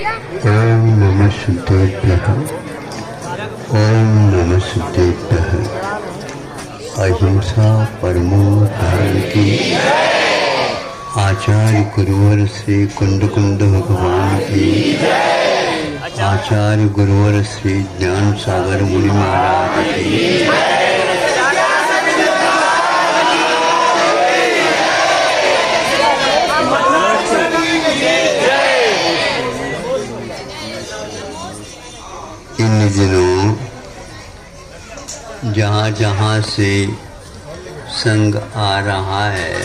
ओम नमः सिद्धेभ्यः। ओम नमः सिद्धेभ्यः। अहिंसा परमो धर्म की। आचार्य गुरुवर श्री कुंद कुंद भगवान की। आचार्य गुरुवर श्री ज्ञान सागर मुनि महाराज की। इन दिनों जहाँ जहाँ से संग आ रहा है,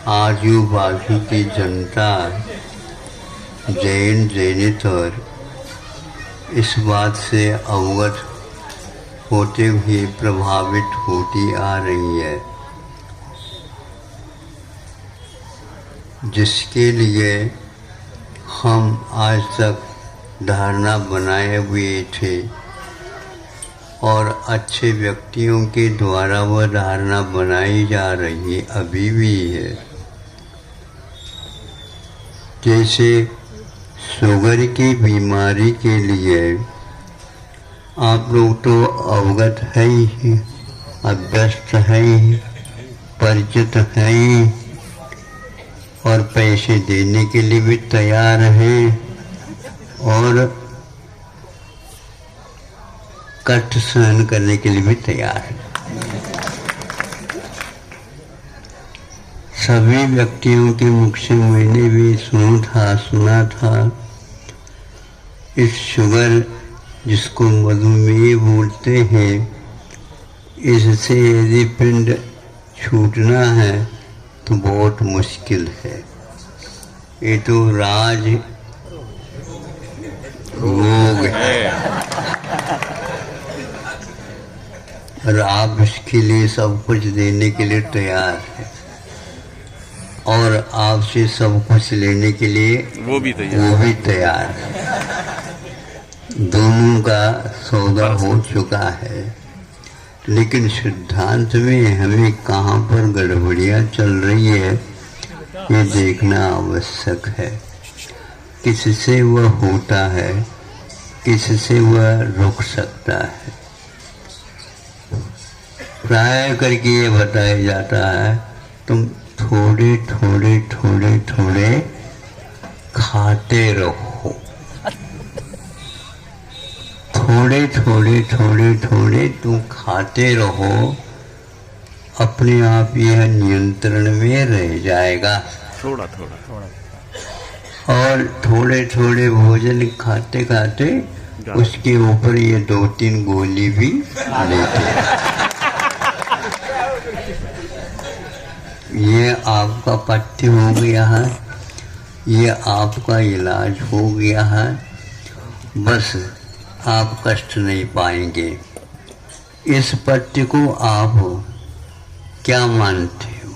आजू बाजू की जनता जैन जैनेतर इस बात से अवगत होते हुए प्रभावित होती आ रही है, जिसके लिए हम आज तक धारणा बनाए हुए थे और अच्छे व्यक्तियों के द्वारा वह धारणा बनाई जा रही है, अभी भी है। जैसे शुगर की बीमारी के लिए आप लोग तो अवगत है ही, अभ्यस्त है ही, परिचित है ही और पैसे देने के लिए भी तैयार हैं और कष्ट सहन करने के लिए भी तैयार है। सभी व्यक्तियों के मुख से मैंने भी सुना था इस शुगर जिसको मधुमेह बोलते हैं, इससे यदि पिंड छूटना है तो बहुत मुश्किल है। ये तो राज रोग है और आप इसके लिए सब कुछ देने के लिए तैयार है और आपसे सब कुछ लेने के लिए वो भी तैयार है। दोनों का सौदा हो चुका है, लेकिन सिद्धांत में हमें कहाँ पर गड़बड़ियाँ चल रही है ये देखना आवश्यक है। किससे वह होता है, किससे वह रुक सकता है। प्राय करके ये बताया जाता है तुम थोड़े थोड़े थोड़े थोड़े खाते रहो, थोड़े थोड़े थोड़े थोड़े तुम खाते रहो, अपने आप यह नियंत्रण में रह जाएगा। थोड़ा थोड़ा थोड़ा और थोड़े थोड़े भोजन खाते खाते उसके ऊपर ये 2-3 गोली भी लेते हैं। ये आपका पथ्य हो गया है, ये आपका इलाज हो गया है, बस आप कष्ट नहीं पाएंगे। इस पथ्य को आप क्या मानते हो?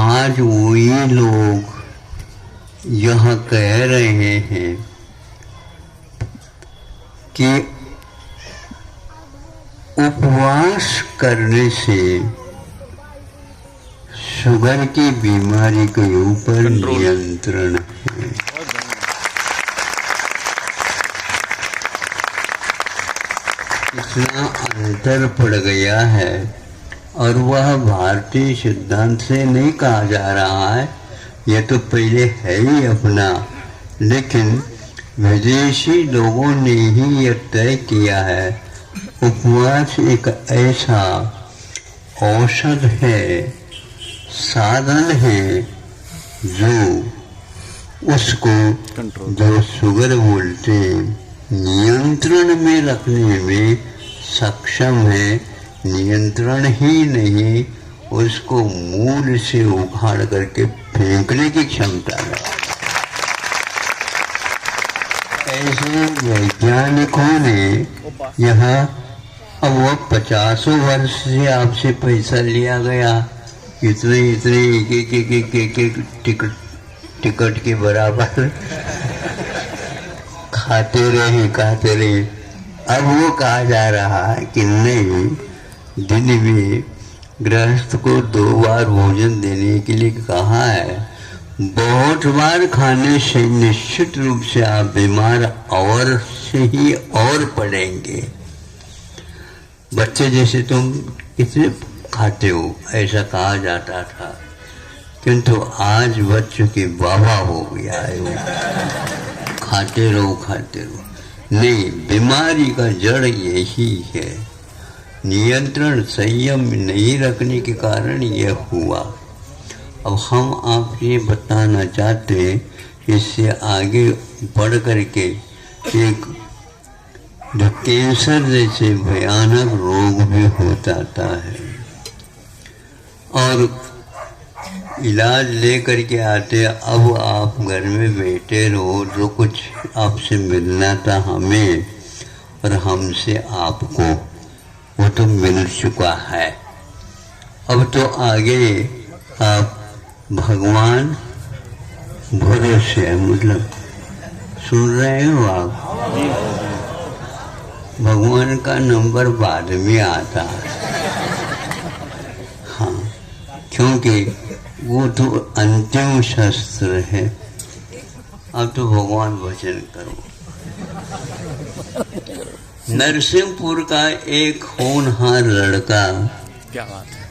आज वही लोग यह कह रहे हैं कि उपवास करने से शुगर की बीमारी के ऊपर नियंत्रण है। इतना अंतर पड़ गया है और वह भारतीय सिद्धांत से नहीं कहा जा रहा है, यह तो पहले है ही अपना, लेकिन विदेशी लोगों ने ही यह तय किया है उपवास एक ऐसा औषध है, साधन है जो उसको जो शुगर बोलते नियंत्रण में रखने में सक्षम है। नियंत्रण ही नहीं, उसको मूल से उखाड़ करके फेंकने की क्षमता है। ऐसे वैज्ञानिकों ने यहाँ अब वो 50 वर्ष से आपसे पैसा लिया गया, इतने इतने एक टिकट के बराबर खाते रहे। अब वो कहा जा रहा है कि नहीं, दिन में गृहस्थ को 2 बार भोजन देने के लिए कहा है, बहुत बार खाने से निश्चित रूप से आप बीमार और से ही और पड़ेंगे। बच्चे जैसे तुम कितने खाते हो ऐसा कहा जाता था, किंतु आज बच्चों के बाबा हो गया है, खाते रहो खाते रहो। नहीं, बीमारी का जड़ यही है, नियंत्रण संयम नहीं रखने के कारण यह हुआ। अब हम आप ये बताना चाहते हैं, इससे आगे बढ़ करके एक जो कैंसर जैसे भयानक रोग भी हो जाता है, और इलाज ले करके आते। अब आप घर में बैठे रहो, जो कुछ आपसे मिलना था हमें और हमसे आपको, वो तो मिल चुका है। अब तो आगे आप भगवान भरोसे है, मतलब सुन रहे हो आप, भगवान का नंबर बाद में आता है। हाँ, क्योंकि वो तो अंतिम शस्त्र है। अब तो भगवान वचन करो। नरसिंहपुर का एक होनहार लड़का, क्या बात है,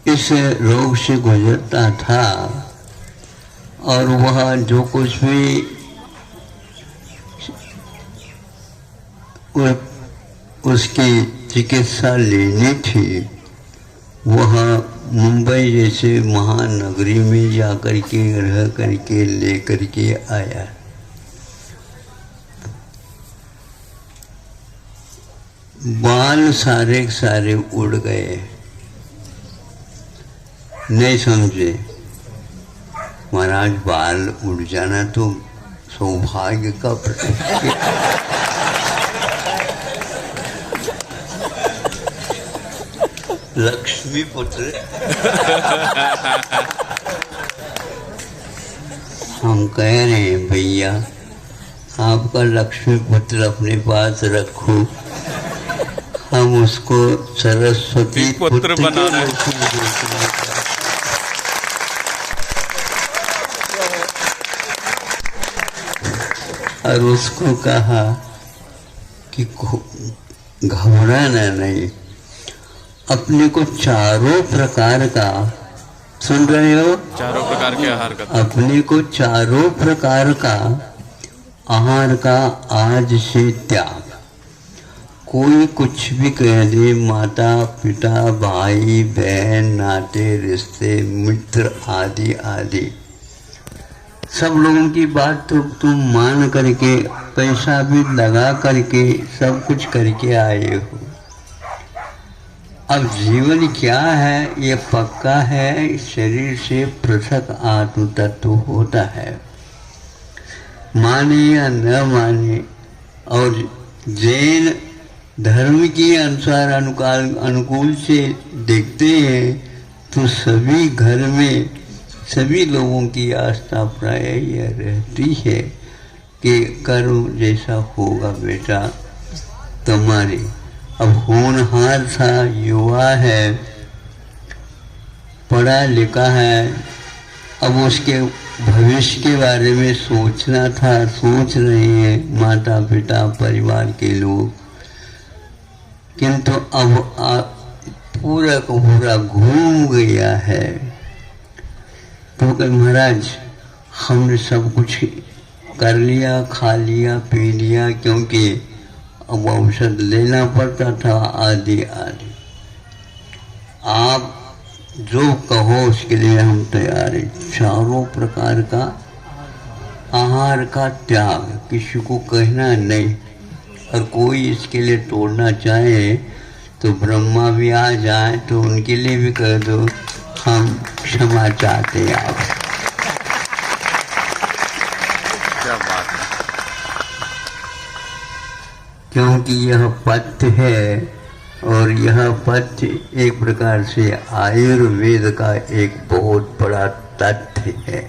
इस रोग से गुजरता था, और वह जो कुछ भी उसकी चिकित्सा लेनी थी, वह मुंबई जैसे महानगरी में जाकर के रह करके ले करके आया। बाल सारे सारे उड़ गए, नहीं समझे। महाराज, बाल उड़ जाना तो सौभाग्य का प्रतीक है। लक्ष्मी पुत्र हम कह रहे हैं भैया, आपका लक्ष्मी पुत्र अपने पास रखो, हम उसको सरस्वती पुत्र बना रहे हैं। और उसको कहा कि घबराना नहीं, अपने को चारों प्रकार का, सुन रहे हो, चारों प्रकार के आहार का, अपने को चारों प्रकार का आहार का आज से त्याग। कोई कुछ भी कह दे, माता पिता भाई बहन नाते रिश्ते मित्र आदि आदि सब लोगों की बात तो तुम मान करके, पैसा भी लगा करके सब कुछ करके आए हो। अब जीवन क्या है ये पक्का है, शरीर से पृथक आत्म तत्व होता है, माने या न माने। और जैन धर्म के अनुसार अनुकूल से देखते हैं तो सभी घर में सभी लोगों की आस्था प्राय यह रहती है कि करो जैसा होगा बेटा तुम्हारे। अब होनहार था, युवा है, पढ़ा लिखा है, अब उसके भविष्य के बारे में सोचना था, सोच रहे हैं माता पिता परिवार के लोग, किंतु अब पूरा का पूरा घूम गया है। तो कि महाराज हमने सब कुछ कर लिया, खा लिया, पी लिया, क्योंकि अब औषध लेना पड़ता था आदि आदि। आप जो कहो उसके लिए हम तैयार हैं। चारों प्रकार का आहार का त्याग, किसी को कहना नहीं, और कोई इसके लिए तोड़ना चाहे तो ब्रह्मा भी आ जाए तो उनके लिए भी कह दो हम क्षमा चाहते हैं आप। क्या बात है, क्योंकि यह पथ्य है, और यह पथ्य एक प्रकार से आयुर्वेद का एक बहुत बड़ा तथ्य है,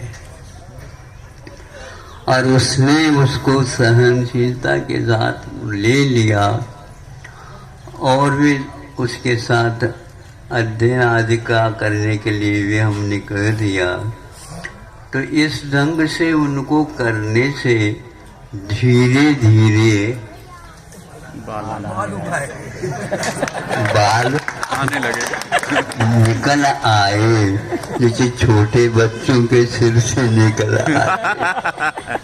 और उसने उसको सहनशीलता के साथ ले लिया, और भी उसके साथ अध्ययन आदि का करने के लिए भी हमने कह दिया। तो इस ढंग से उनको करने से धीरे धीरे बाल आने लगे, निकल आए, जैसे छोटे बच्चों के सिर से निकल आए।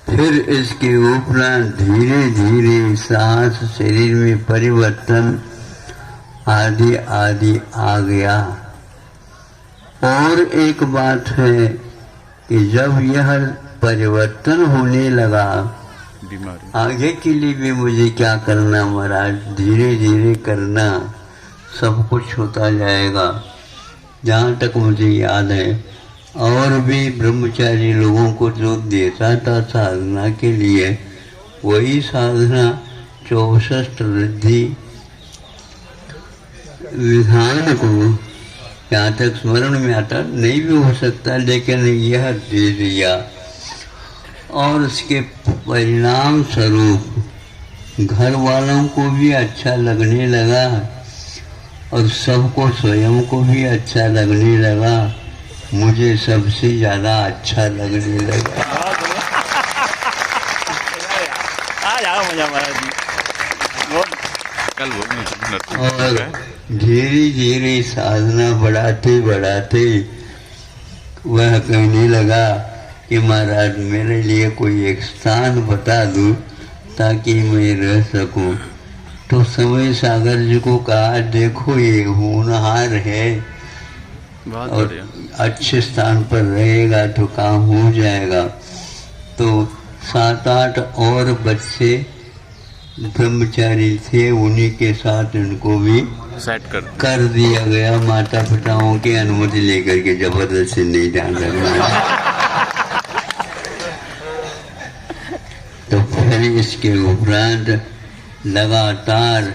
फिर इसके उपरांत धीरे धीरे सांस, शरीर में परिवर्तन आदि आदि आ गया। और एक बात है कि जब यह परिवर्तन होने लगा, बीमारी आगे के लिए भी मुझे क्या करना महाराज, धीरे धीरे करना, सब कुछ होता जाएगा। जहाँ तक मुझे याद है, और भी ब्रह्मचारी लोगों को जो देता था साधना के लिए, वही साधना 64 रिद्धि विधान को यहाँ तक स्मरण में आता नहीं भी हो सकता, लेकिन यह दे दिया। और उसके परिणाम स्वरूप घर वालों को भी अच्छा लगने लगा और सबको स्वयं को भी अच्छा लगने लगा। मुझे सबसे ज़्यादा अच्छा लगने लगा। और धीरे धीरे साधना बढ़ाते बढ़ाते वह कहने लगा कि महाराज मेरे लिए कोई एक स्थान बता दो ताकि मैं रह सकूं। तो समय सागर जी को कहा, देखो ये होनहार है और अच्छे स्थान पर रहेगा तो काम हो जाएगा। तो 7-8 और बच्चे ब्रह्मचारी थे, उन्हीं के साथ उनको भी सेट कर दिया गया। माता पिताओं की अनुमति लेकर के, जबरदस्ती नहीं, ध्यान रखना। तो फिर इसके उपरांत लगातार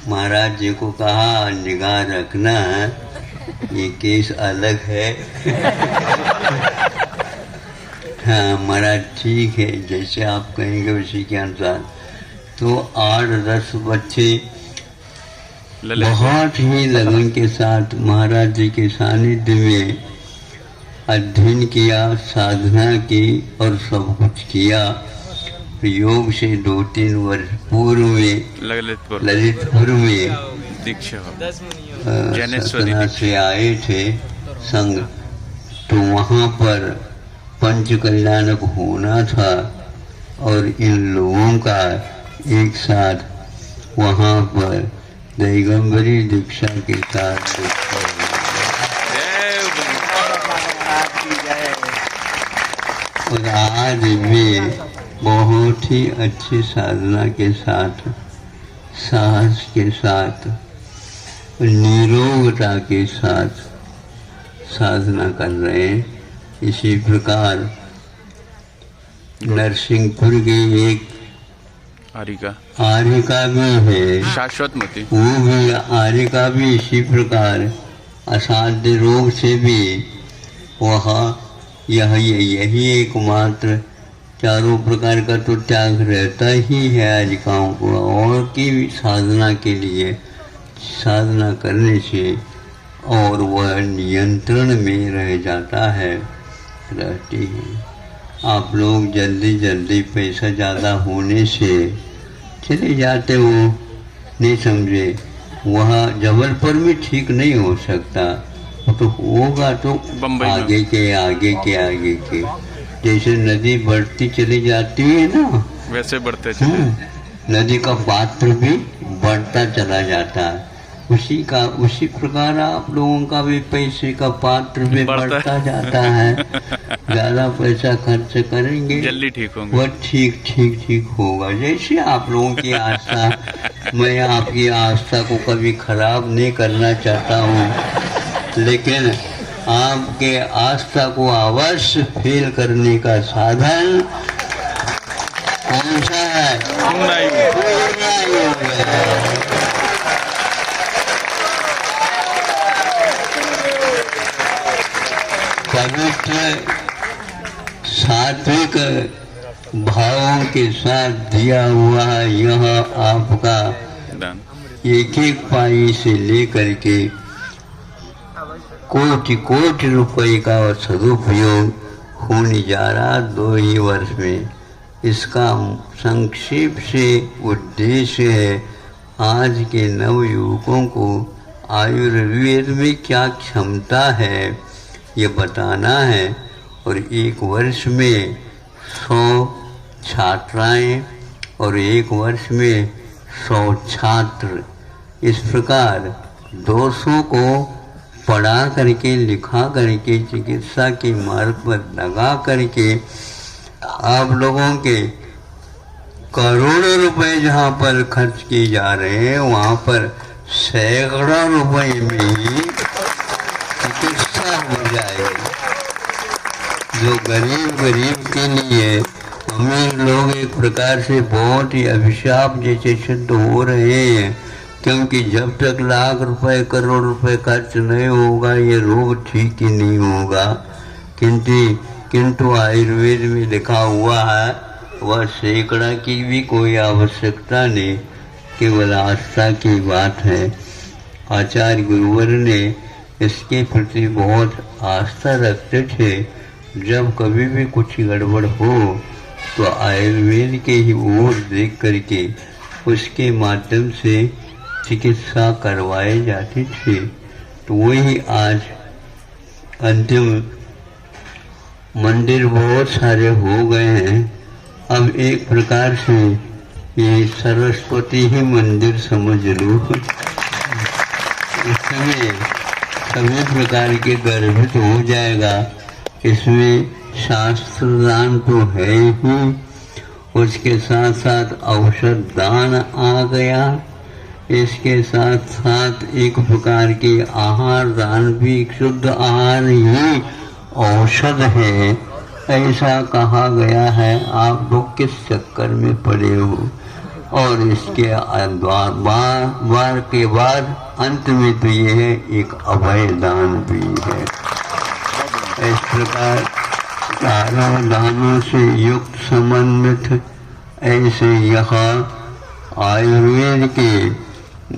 महाराज जी को कहा, निगाह रखना, ये केस अलग है। हाँ महाराज ठीक है, जैसे आप कहेंगे उसी के अनुसार। तो 8-10 बच्चे बहुत ही लगन के साथ महाराज जी के सानिध्य में अध्ययन किया, साधना की और सब कुछ किया। योग से 2-3 वर्ष पूर्व में ललितपुर में दीक्षा से आए थे संघ, तो वहाँ पर पंच कल्याणक होना था और इन लोगों का एक साथ वहाँ पर दिगंबरी दीक्षा के साथ और आज भी बहुत ही अच्छी साधना के साथ, साहस के साथ, निरोगता के साथ साधना कर रहे हैं। इसी प्रकार नरसिंहपुर की एक आरिका भी है, शाश्वत मती, वो भी आरिका भी इसी प्रकार असाध्य रोग से भी वह यही एकमात्र, चारों प्रकार का तो त्याग रहता ही है आरिकाओं को, और की भी साधना के लिए साधना करने से और वह नियंत्रण में रह जाता है, रहती है। आप लोग जल्दी जल्दी पैसा ज़्यादा होने से चले जाते हो, नहीं समझे, वहाँ जबलपुर में ठीक नहीं हो सकता, तो होगा तो आगे के जैसे नदी बढ़ती चली जाती है ना, वैसे बढ़ते चले, नदी का पात्र भी बढ़ता चला जाता है। उसी प्रकार आप लोगों का भी पैसे का पात्र भी बढ़ता जाता है। ज्यादा पैसा खर्च करेंगे, जल्दी ठीक होंगे, वह ठीक होगा। जैसे आप लोगों की आस्था, मैं आपकी आस्था को कभी खराब नहीं करना चाहता हूँ, लेकिन आपके आस्था को अवश्य फेल करने का साधन कौन सा है? पवित्र सात्विक भावों के साथ दिया हुआ यह आपका एक पाई से लेकर के कोटि कोटि रुपए का सदुपयोग होने जा रहा 2 ही वर्ष में। इसका संक्षेप से उद्देश्य है आज के नवयुवकों को आयुर्वेद में क्या क्षमता है ये बताना है। और 1 वर्ष में 100 छात्राएं और 1 वर्ष में 100 छात्र, इस प्रकार 200 को पढ़ा करके लिखा करके चिकित्सा के मार्ग पर लगा करके आप लोगों के करोड़ों रुपए जहाँ पर खर्च किए जा रहे हैं वहाँ पर सैकड़ों रुपए में ही चिकित्सा हो जाएगी। जो गरीब के लिए अमीर लोग एक प्रकार से बहुत ही अभिशाप जैसे सिद्ध हो रहे हैं, क्योंकि जब तक लाख रुपए करोड़ रुपए खर्च नहीं होगा ये रोग ठीक ही नहीं होगा। किंतु आयुर्वेद में लिखा हुआ है वह सैकड़ा की भी कोई आवश्यकता नहीं, केवल आस्था की बात है। आचार्य गुरुवर ने इसके प्रति बहुत आस्था रखते थे। जब कभी भी कुछ गड़बड़ हो तो आयुर्वेद के ही ओर देख करके उसके माध्यम से चिकित्सा करवाए जाते थे। तो वही आज अंतिम मंदिर बहुत सारे हो गए हैं। अब एक प्रकार से ये सरस्वती ही मंदिर समझ लो। इसमें सभी प्रकार के गर्भित हो जाएगा। इसमें शास्त्र दान तो है ही, उसके साथ साथ औषध दान आ गया। इसके साथ साथ एक प्रकार के आहार दान भी, शुद्ध आहार ही औषध है ऐसा कहा गया है। आप लोग किस चक्कर में पड़े हो। और इसके बार के बाद अंत में तो ये है एक अभय दान भी है। इस प्रकार चारों दानों से युक्त समन्वित ऐसे यहाँ आयुर्वेद के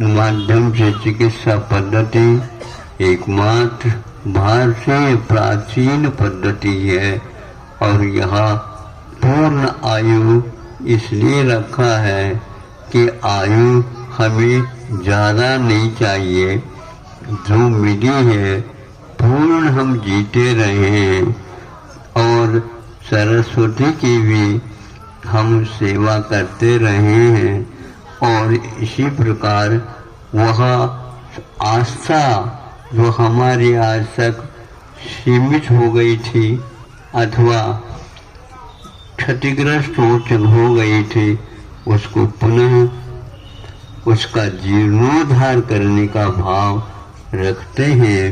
माध्यम से चिकित्सा पद्धति एकमात्र भारतीय प्राचीन पद्धति है। और यहाँ पूर्ण आयु इसलिए रखा है कि आयु हमें ज़्यादा नहीं चाहिए, जो मिली है पूर्ण हम जीते रहे हैं। और सरस्वती की भी हम सेवा करते रहे हैं। और इसी प्रकार वह आस्था जो हमारी आज तक सीमित हो गई थी अथवा क्षतिग्रस्त हो गई थी, उसको पुनः उसका जीर्णोद्धार करने का भाव रखते हैं।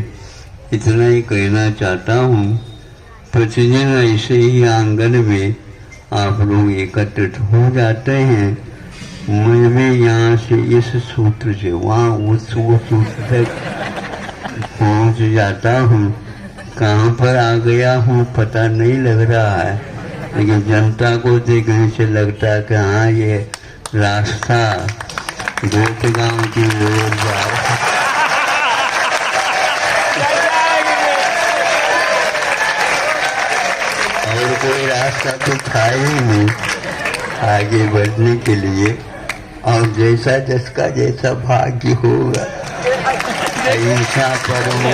इतना ही कहना चाहता हूँ। प्रतिदिन ऐसे ही आंगन में आप लोग एकत्रित हो जाते हैं। मैं भी यहाँ से इस सूत्र से वहाँ उस सूत्र तक पहुँच जाता हूँ। कहाँ पर आ गया हूँ पता नहीं लग रहा है, लेकिन जनता को देखने से लगता है कि हाँ ये रास्ता गोपगांव की ओर जा रहा है। और कोई रास्ता तो था ही नहीं आगे बढ़ने के लिए। और जैसा जिसका जैसा भाग्य होगा ऐसा परम